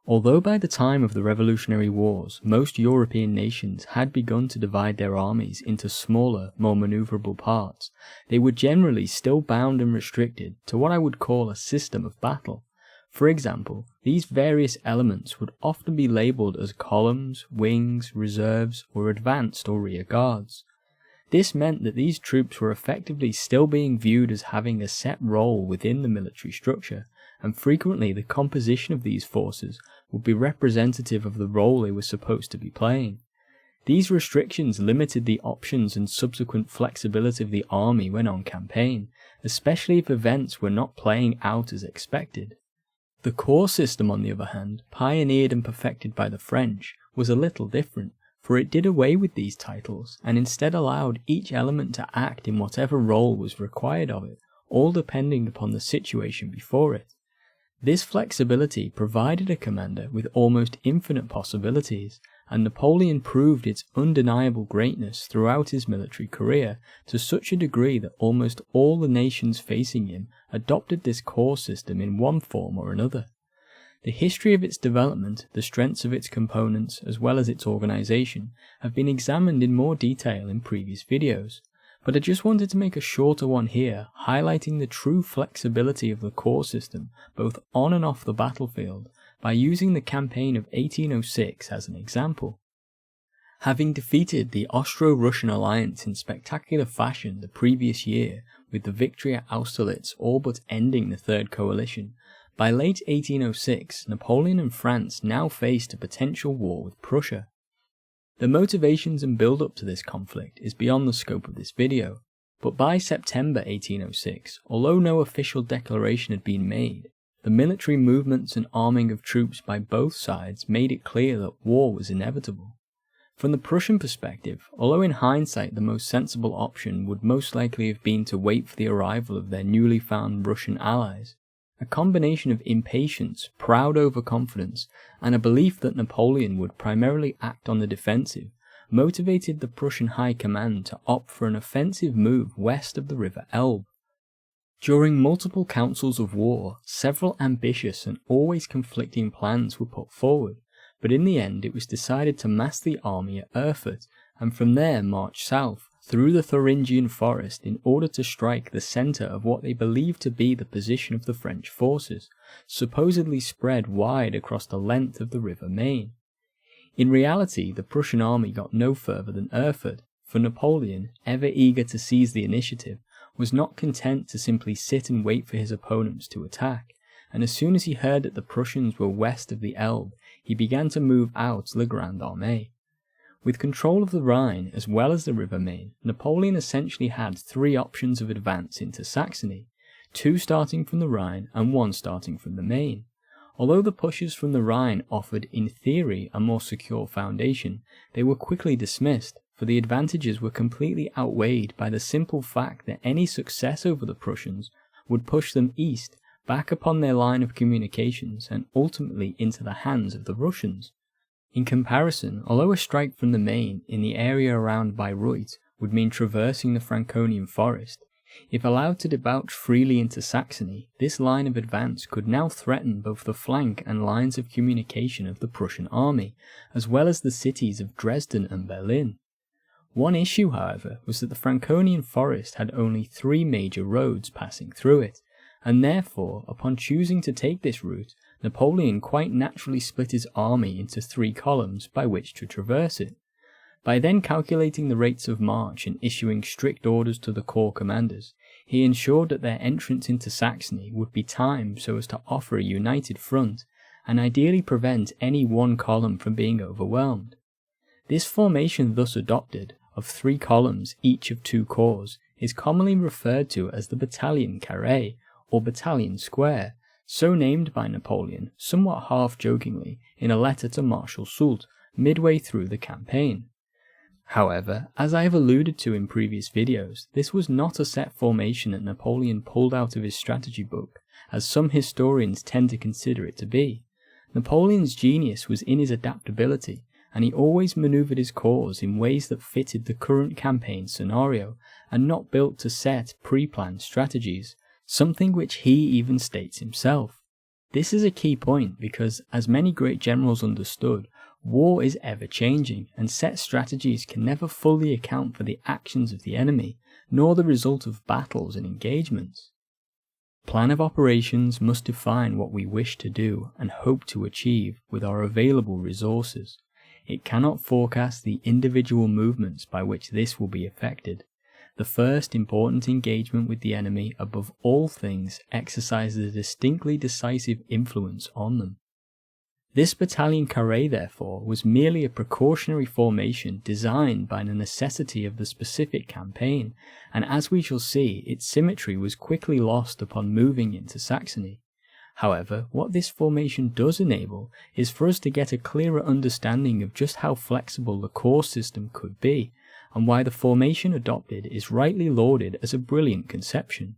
Although by the time of the Revolutionary Wars, most European nations had begun to divide their armies into smaller, more manoeuvrable parts, they were generally still bound and restricted to what I would call a system of battle. For example, these various elements would often be labelled as columns, wings, reserves, or advanced or rear guards. This meant that these troops were effectively still being viewed as having a set role within the military structure, and frequently the composition of these forces would be representative of the role they were supposed to be playing. These restrictions limited the options and subsequent flexibility of the army when on campaign, especially if events were not playing out as expected. The corps system, on the other hand, pioneered and perfected by the French, was a little different, for it did away with these titles and instead allowed each element to act in whatever role was required of it, all depending upon the situation before it. This flexibility provided a commander with almost infinite possibilities, and Napoleon proved its undeniable greatness throughout his military career to such a degree that almost all the nations facing him adopted this corps system in one form or another. The history of its development, the strengths of its components, as well as its organization, have been examined in more detail in previous videos, but I just wanted to make a shorter one here, highlighting the true flexibility of the corps system, both on and off the battlefield, by using the campaign of 1806 as an example. Having defeated the Austro-Russian alliance in spectacular fashion the previous year, with the victory at Austerlitz all but ending the Third Coalition, by late 1806 Napoleon and France now faced a potential war with Prussia. The motivations and build-up to this conflict is beyond the scope of this video, but by September 1806, although no official declaration had been made, the military movements and arming of troops by both sides made it clear that war was inevitable. From the Prussian perspective, although in hindsight the most sensible option would most likely have been to wait for the arrival of their newly found Russian allies, a combination of impatience, proud overconfidence, and a belief that Napoleon would primarily act on the defensive motivated the Prussian High Command to opt for an offensive move west of the River Elbe. During multiple councils of war, several ambitious and always conflicting plans were put forward, but in the end it was decided to mass the army at Erfurt and from there march south through the Thuringian forest in order to strike the centre of what they believed to be the position of the French forces, supposedly spread wide across the length of the River Main. In reality, the Prussian army got no further than Erfurt, for Napoleon, ever eager to seize the initiative, was not content to simply sit and wait for his opponents to attack, and as soon as he heard that the Prussians were west of the Elbe, he began to move out La Grande Armée. With control of the Rhine as well as the River Main, Napoleon essentially had three options of advance into Saxony, two starting from the Rhine and one starting from the Main. Although the pushes from the Rhine offered in theory a more secure foundation, they were quickly dismissed, for the advantages were completely outweighed by the simple fact that any success over the Prussians would push them east, back upon their line of communications and ultimately into the hands of the Russians. In comparison, although a strike from the Main in the area around Bayreuth would mean traversing the Franconian forest, if allowed to debouch freely into Saxony, this line of advance could now threaten both the flank and lines of communication of the Prussian army, as well as the cities of Dresden and Berlin. One issue, however, was that the Franconian forest had only 3 major roads passing through it, and therefore, upon choosing to take this route, Napoleon quite naturally split his army into 3 columns by which to traverse it. By then calculating the rates of march and issuing strict orders to the corps commanders, he ensured that their entrance into Saxony would be timed so as to offer a united front, and ideally prevent any one column from being overwhelmed. This formation thus adopted, of 3 columns each of 2 corps, is commonly referred to as the battalion carré, or battalion square, so named by Napoleon, somewhat half-jokingly, in a letter to Marshal Soult, midway through the campaign. However, as I have alluded to in previous videos, this was not a set formation that Napoleon pulled out of his strategy book, as some historians tend to consider it to be. Napoleon's genius was in his adaptability, and he always manoeuvred his corps in ways that fitted the current campaign scenario, and not built to set pre-planned strategies, something which he even states himself. This is a key point because, as many great generals understood, war is ever changing, and set strategies can never fully account for the actions of the enemy, nor the result of battles and engagements. Plan of operations must define what we wish to do and hope to achieve with our available resources. It cannot forecast the individual movements by which this will be effected. The first important engagement with the enemy above all things exercises a distinctly decisive influence on them. This battalion carré, therefore, was merely a precautionary formation designed by the necessity of the specific campaign, and as we shall see, its symmetry was quickly lost upon moving into Saxony. However, what this formation does enable is for us to get a clearer understanding of just how flexible the corps system could be, and why the formation adopted is rightly lauded as a brilliant conception.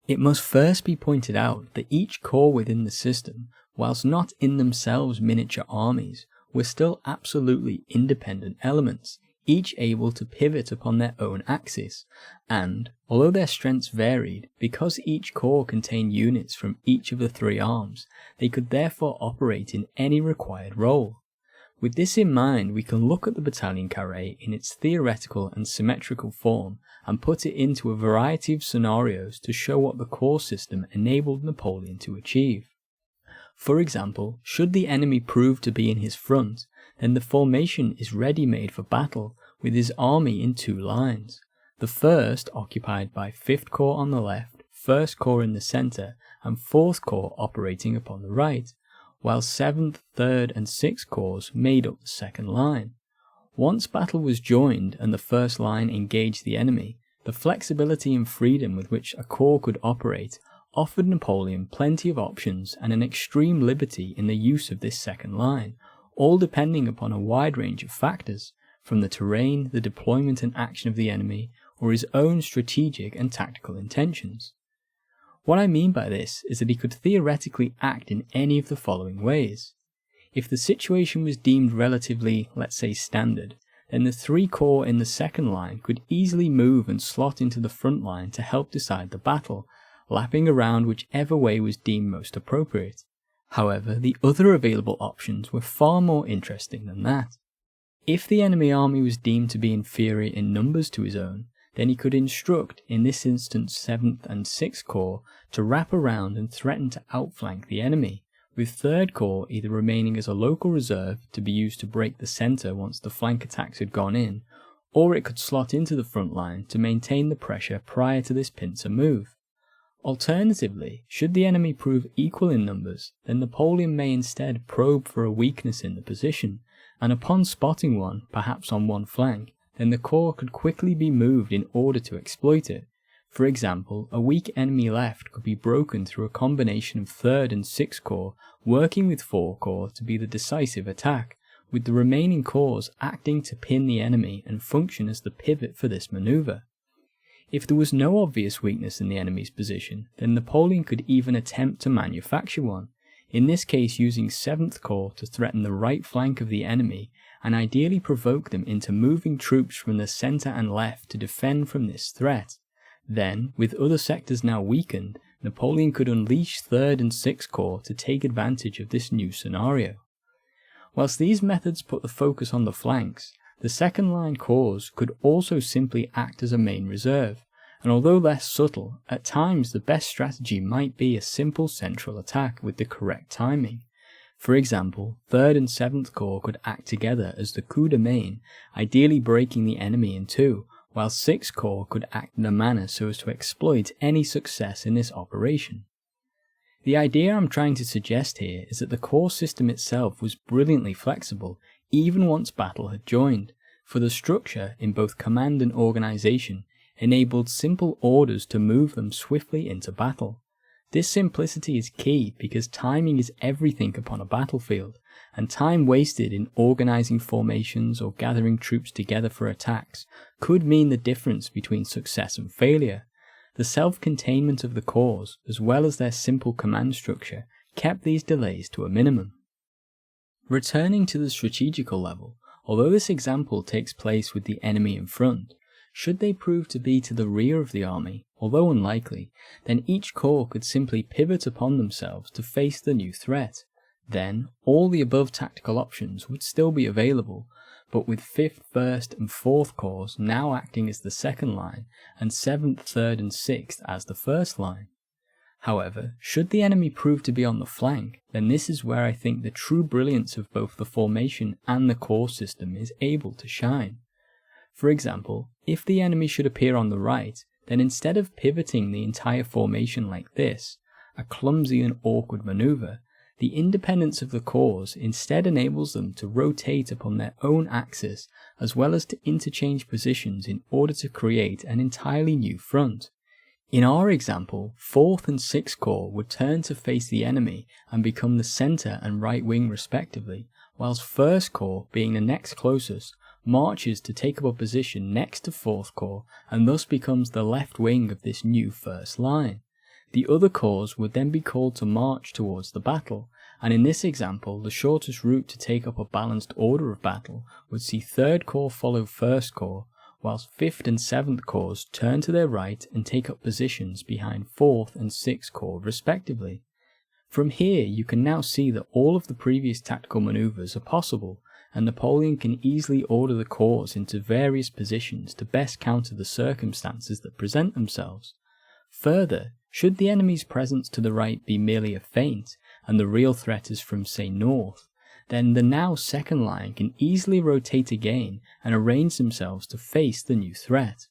It must first be pointed out that each corps within the system, whilst not in themselves miniature armies, were still absolutely independent elements, each able to pivot upon their own axis, and, although their strengths varied, because each corps contained units from each of the three arms, they could therefore operate in any required role. With this in mind, we can look at the battalion carré in its theoretical and symmetrical form and put it into a variety of scenarios to show what the corps system enabled Napoleon to achieve. For example, should the enemy prove to be in his front, then the formation is ready-made for battle with his army in two lines. The first occupied by 5th Corps on the left, 1st Corps in the centre, and 4th Corps operating upon the right, while 7th, 3rd and 6th Corps made up the second line. Once battle was joined and the first line engaged the enemy, the flexibility and freedom with which a corps could operate offered Napoleon plenty of options and an extreme liberty in the use of this second line, all depending upon a wide range of factors, from the terrain, the deployment and action of the enemy, or his own strategic and tactical intentions. What I mean by this is that he could theoretically act in any of the following ways. If the situation was deemed relatively, let's say, standard, then the 3 corps in the second line could easily move and slot into the front line to help decide the battle, lapping around whichever way was deemed most appropriate. However, the other available options were far more interesting than that. If the enemy army was deemed to be inferior in numbers to his own, then he could instruct, in this instance 7th and 6th Corps, to wrap around and threaten to outflank the enemy, with 3rd Corps either remaining as a local reserve to be used to break the centre once the flank attacks had gone in, or it could slot into the front line to maintain the pressure prior to this pincer move. Alternatively, should the enemy prove equal in numbers, then Napoleon may instead probe for a weakness in the position, and upon spotting one, perhaps on one flank, then the corps could quickly be moved in order to exploit it. For example, a weak enemy left could be broken through a combination of 3rd and 6th Corps working with 4 Corps to be the decisive attack, with the remaining corps acting to pin the enemy and function as the pivot for this manoeuvre. If there was no obvious weakness in the enemy's position, then Napoleon could even attempt to manufacture one, in this case using 7th Corps to threaten the right flank of the enemy and ideally provoke them into moving troops from the centre and left to defend from this threat. Then, with other sectors now weakened, Napoleon could unleash 3rd and 6th Corps to take advantage of this new scenario. Whilst these methods put the focus on the flanks, the second line corps could also simply act as a main reserve, and although less subtle, at times the best strategy might be a simple central attack with the correct timing. For example, 3rd and 7th Corps could act together as the coup de main, ideally breaking the enemy in two, while 6th Corps could act in a manner so as to exploit any success in this operation. The idea I'm trying to suggest here is that the corps system itself was brilliantly flexible, even once battle had joined, for the structure, in both command and organisation, enabled simple orders to move them swiftly into battle. This simplicity is key because timing is everything upon a battlefield, and time wasted in organising formations or gathering troops together for attacks could mean the difference between success and failure. The self-containment of the corps, as well as their simple command structure, kept these delays to a minimum. Returning to the strategical level, although this example takes place with the enemy in front, should they prove to be to the rear of the army, although unlikely, then each corps could simply pivot upon themselves to face the new threat. Then, all the above tactical options would still be available, but with 5th, 1st and 4th Corps now acting as the second line, and 7th, 3rd and 6th as the first line. However, should the enemy prove to be on the flank, then this is where I think the true brilliance of both the formation and the corps system is able to shine. For example, if the enemy should appear on the right, then instead of pivoting the entire formation like this, a clumsy and awkward maneuver, the independence of the corps instead enables them to rotate upon their own axis as well as to interchange positions in order to create an entirely new front. In our example, 4th and 6th Corps would turn to face the enemy and become the centre and right wing respectively, whilst 1st Corps, being the next closest, marches to take up a position next to 4th Corps and thus becomes the left wing of this new first line. The other corps would then be called to march towards the battle, and in this example the shortest route to take up a balanced order of battle would see 3rd Corps follow 1st Corps, whilst 5th and 7th Corps turn to their right and take up positions behind 4th and 6th Corps respectively. From here you can now see that all of the previous tactical manoeuvres are possible, and Napoleon can easily order the corps into various positions to best counter the circumstances that present themselves. Further, should the enemy's presence to the right be merely a feint, and the real threat is from, say, north, then the now second line can easily rotate again and arrange themselves to face the new threat.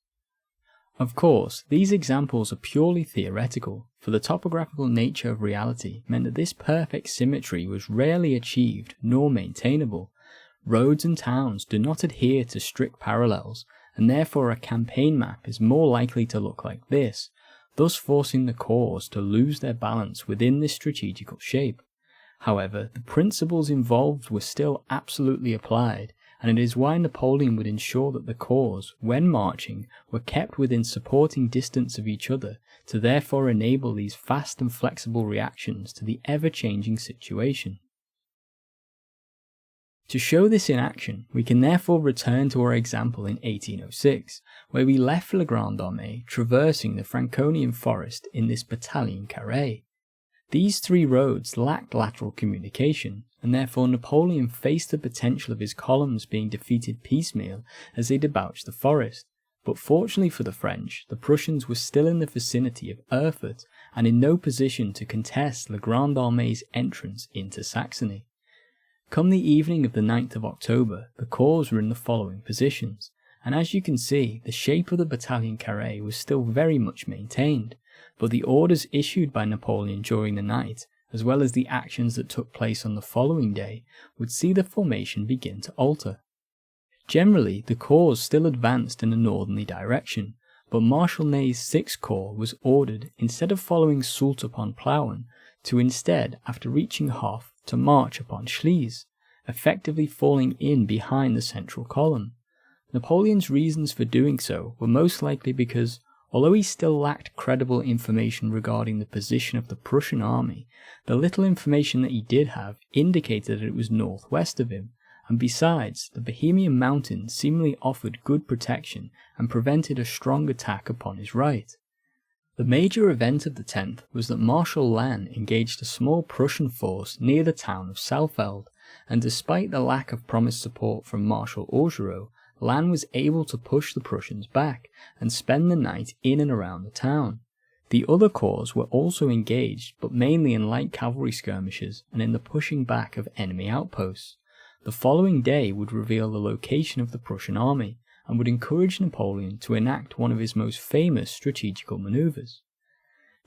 Of course, these examples are purely theoretical, for the topographical nature of reality meant that this perfect symmetry was rarely achieved nor maintainable. Roads and towns do not adhere to strict parallels, and therefore a campaign map is more likely to look like this, thus forcing the corps to lose their balance within this strategical shape. However, the principles involved were still absolutely applied, and it is why Napoleon would ensure that the corps, when marching, were kept within supporting distance of each other to therefore enable these fast and flexible reactions to the ever-changing situation. To show this in action, we can therefore return to our example in 1806, where we left Le Grand Armée traversing the Franconian forest in this battalion carré. These three roads lacked lateral communication, and therefore Napoleon faced the potential of his columns being defeated piecemeal as they debouched the forest. But fortunately for the French, the Prussians were still in the vicinity of Erfurt and in no position to contest Le Grand Armée's entrance into Saxony. Come the evening of the 9th of October, the corps were in the following positions, and as you can see, the shape of the battalion carré was still very much maintained, but the orders issued by Napoleon during the night, as well as the actions that took place on the following day, would see the formation begin to alter. Generally, the corps still advanced in a northerly direction, but Marshal Ney's 6th Corps was ordered, instead of following Soult upon Plauen, to instead, after reaching Hof, to march upon Schliess, effectively falling in behind the central column. Napoleon's reasons for doing so were most likely because, although he still lacked credible information regarding the position of the Prussian army, the little information that he did have indicated that it was northwest of him, and besides, the Bohemian mountains seemingly offered good protection and prevented a strong attack upon his right. The major event of the 10th was that Marshal Lannes engaged a small Prussian force near the town of Saalfeld, and despite the lack of promised support from Marshal Augereau, Lannes was able to push the Prussians back and spend the night in and around the town. The other corps were also engaged, but mainly in light cavalry skirmishes and in the pushing back of enemy outposts. The following day would reveal the location of the Prussian army, and would encourage Napoleon to enact one of his most famous strategical manoeuvres.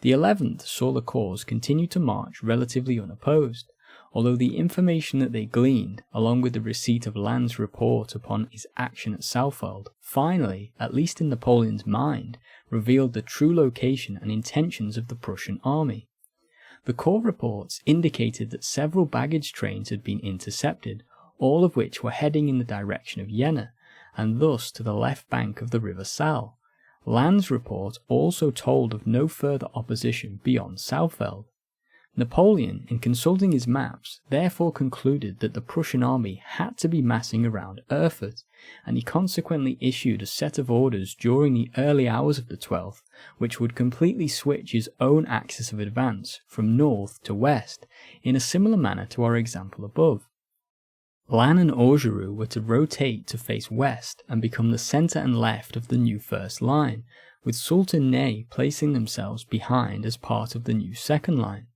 The 11th saw the corps continue to march relatively unopposed, although the information that they gleaned, along with the receipt of Lannes' report upon his action at Saalfeld, finally, at least in Napoleon's mind, revealed the true location and intentions of the Prussian army. The corps reports indicated that several baggage trains had been intercepted, all of which were heading in the direction of Jena, and thus to the left bank of the river Saal. Lannes' report also told of no further opposition beyond Saalfeld. Napoleon, in consulting his maps, therefore concluded that the Prussian army had to be massing around Erfurt, and he consequently issued a set of orders during the early hours of the 12th, which would completely switch his own axis of advance from north to west, in a similar manner to our example above. Lannes and Augereau were to rotate to face west and become the centre and left of the new first line, with Soult and Ney placing themselves behind as part of the new second line.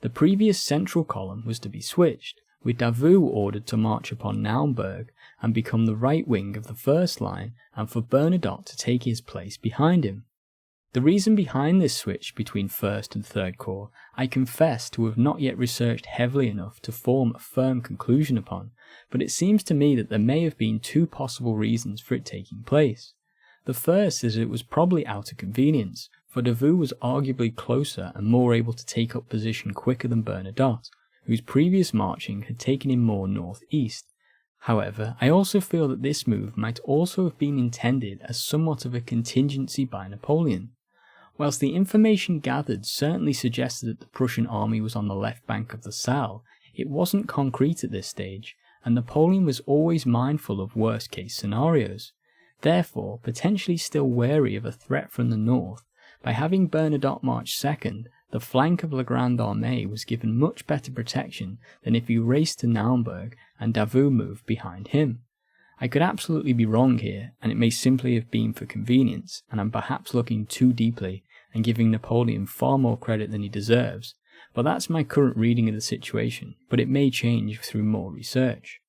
The previous central column was to be switched, with Davout ordered to march upon Naumburg and become the right wing of the first line, and for Bernadotte to take his place behind him. The reason behind this switch between 1st and 3rd Corps I confess to have not yet researched heavily enough to form a firm conclusion upon, but it seems to me that there may have been two possible reasons for it taking place. The first is that it was probably out of convenience, for Davout was arguably closer and more able to take up position quicker than Bernadotte, whose previous marching had taken him more northeast. However, I also feel that this move might also have been intended as somewhat of a contingency by Napoleon. Whilst the information gathered certainly suggested that the Prussian army was on the left bank of the Saale, it wasn't concrete at this stage, and Napoleon was always mindful of worst-case scenarios. Therefore, potentially still wary of a threat from the north, by having Bernadotte march second, the flank of La Grande Armée was given much better protection than if he raced to Naumburg and Davout moved behind him. I could absolutely be wrong here, and it may simply have been for convenience, and I'm perhaps looking too deeply and giving Napoleon far more credit than he deserves, but that's my current reading of the situation, but it may change through more research.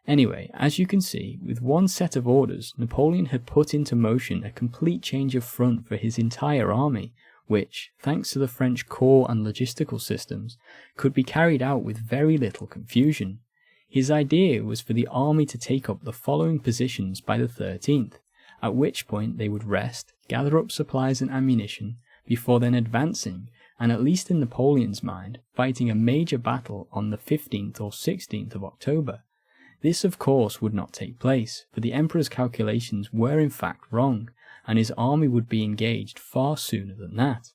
Anyway, as you can see, with one set of orders, Napoleon had put into motion a complete change of front for his entire army, which, thanks to the French corps and logistical systems, could be carried out with very little confusion. His idea was for the army to take up the following positions by the 13th, at which point they would rest, gather up supplies and ammunition, before then advancing, and at least in Napoleon's mind, fighting a major battle on the 15th or 16th of October. This of course would not take place, for the Emperor's calculations were in fact wrong, and his army would be engaged far sooner than that.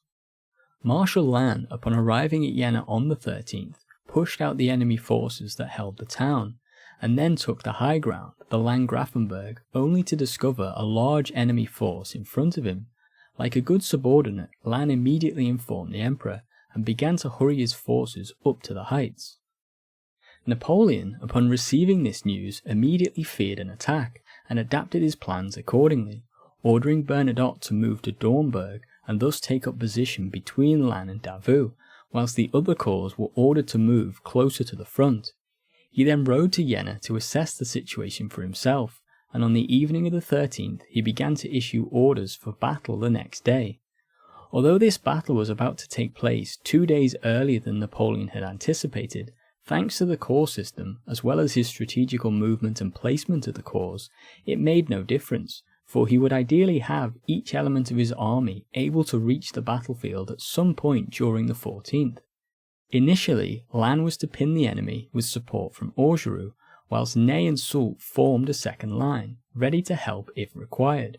Marshal Lannes, upon arriving at Jena on the 13th, pushed out the enemy forces that held the town, and then took the high ground, the Landgrafenberg, only to discover a large enemy force in front of him. Like a good subordinate, Lannes immediately informed the Emperor, and began to hurry his forces up to the heights. Napoleon, upon receiving this news, immediately feared an attack, and adapted his plans accordingly, ordering Bernadotte to move to Dornberg, and thus take up position between Lannes and Davout, whilst the other corps were ordered to move closer to the front. He then rode to Jena to assess the situation for himself, and on the evening of the 13th he began to issue orders for battle the next day. Although this battle was about to take place 2 days earlier than Napoleon had anticipated, thanks to the corps system, as well as his strategical movement and placement of the corps, it made no difference, for he would ideally have each element of his army able to reach the battlefield at some point during the 14th. Initially, Lannes was to pin the enemy with support from Augereau, whilst Ney and Soult formed a second line, ready to help if required.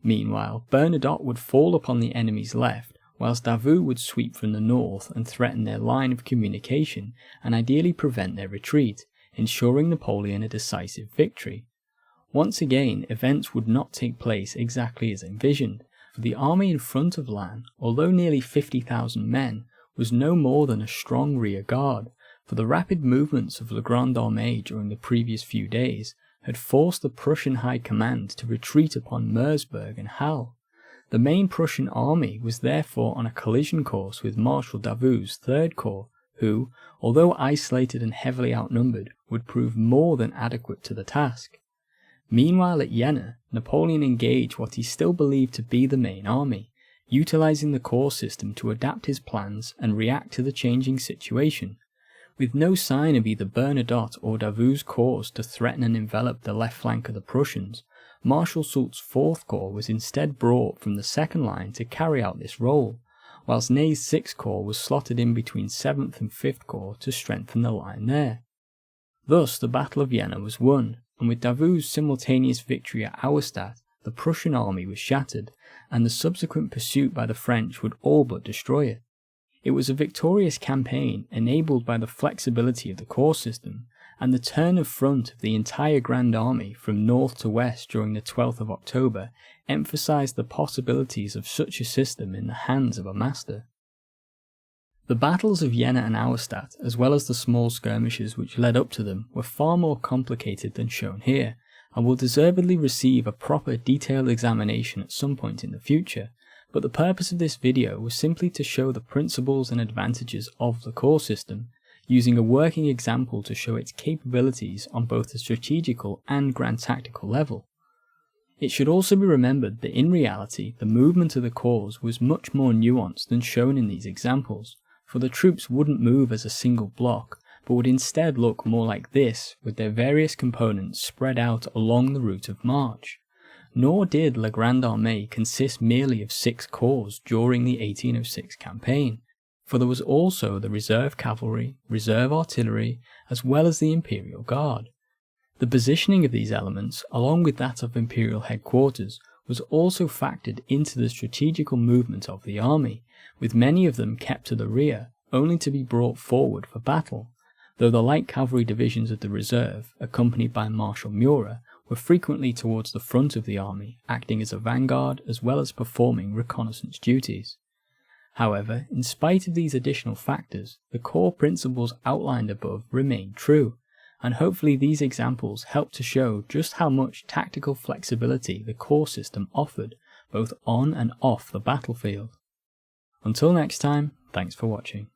Meanwhile, Bernadotte would fall upon the enemy's left, whilst Davout would sweep from the north and threaten their line of communication and ideally prevent their retreat, ensuring Napoleon a decisive victory. Once again, events would not take place exactly as envisioned, for the army in front of Lannes, although nearly 50,000 men, was no more than a strong rear guard, for the rapid movements of La Grande Armée during the previous few days had forced the Prussian High Command to retreat upon Mersburg and Halle. The main Prussian army was therefore on a collision course with Marshal Davout's 3rd Corps, who, although isolated and heavily outnumbered, would prove more than adequate to the task. Meanwhile at Jena, Napoleon engaged what he still believed to be the main army, utilising the corps system to adapt his plans and react to the changing situation. With no sign of either Bernadotte or Davout's corps to threaten and envelop the left flank of the Prussians, Marshal Soult's 4th Corps was instead brought from the second line to carry out this role, whilst Ney's 6th Corps was slotted in between 7th and 5th Corps to strengthen the line there. Thus the Battle of Jena was won, and with Davout's simultaneous victory at Auerstedt, the Prussian army was shattered, and the subsequent pursuit by the French would all but destroy it. It was a victorious campaign enabled by the flexibility of the corps system, and the turn of front of the entire Grand Army from north to west during the 12th of October emphasised the possibilities of such a system in the hands of a master. The battles of Jena and Auerstedt, as well as the small skirmishes which led up to them, were far more complicated than shown here, and will deservedly receive a proper detailed examination at some point in the future, but the purpose of this video was simply to show the principles and advantages of the corps system, using a working example to show its capabilities on both the strategical and grand tactical level. It should also be remembered that in reality the movement of the corps was much more nuanced than shown in these examples, for the troops wouldn't move as a single block, but would instead look more like this, with their various components spread out along the route of march. Nor did La Grande Armée consist merely of 6 corps during the 1806 campaign, for there was also the reserve cavalry, reserve artillery, as well as the Imperial Guard. The positioning of these elements, along with that of Imperial headquarters, was also factored into the strategical movement of the army, with many of them kept to the rear, only to be brought forward for battle, though the light cavalry divisions of the reserve, accompanied by Marshal Murat, were frequently towards the front of the army, acting as a vanguard as well as performing reconnaissance duties. However, in spite of these additional factors, the core principles outlined above remain true, and hopefully these examples help to show just how much tactical flexibility the corps system offered, both on and off the battlefield. Until next time, thanks for watching.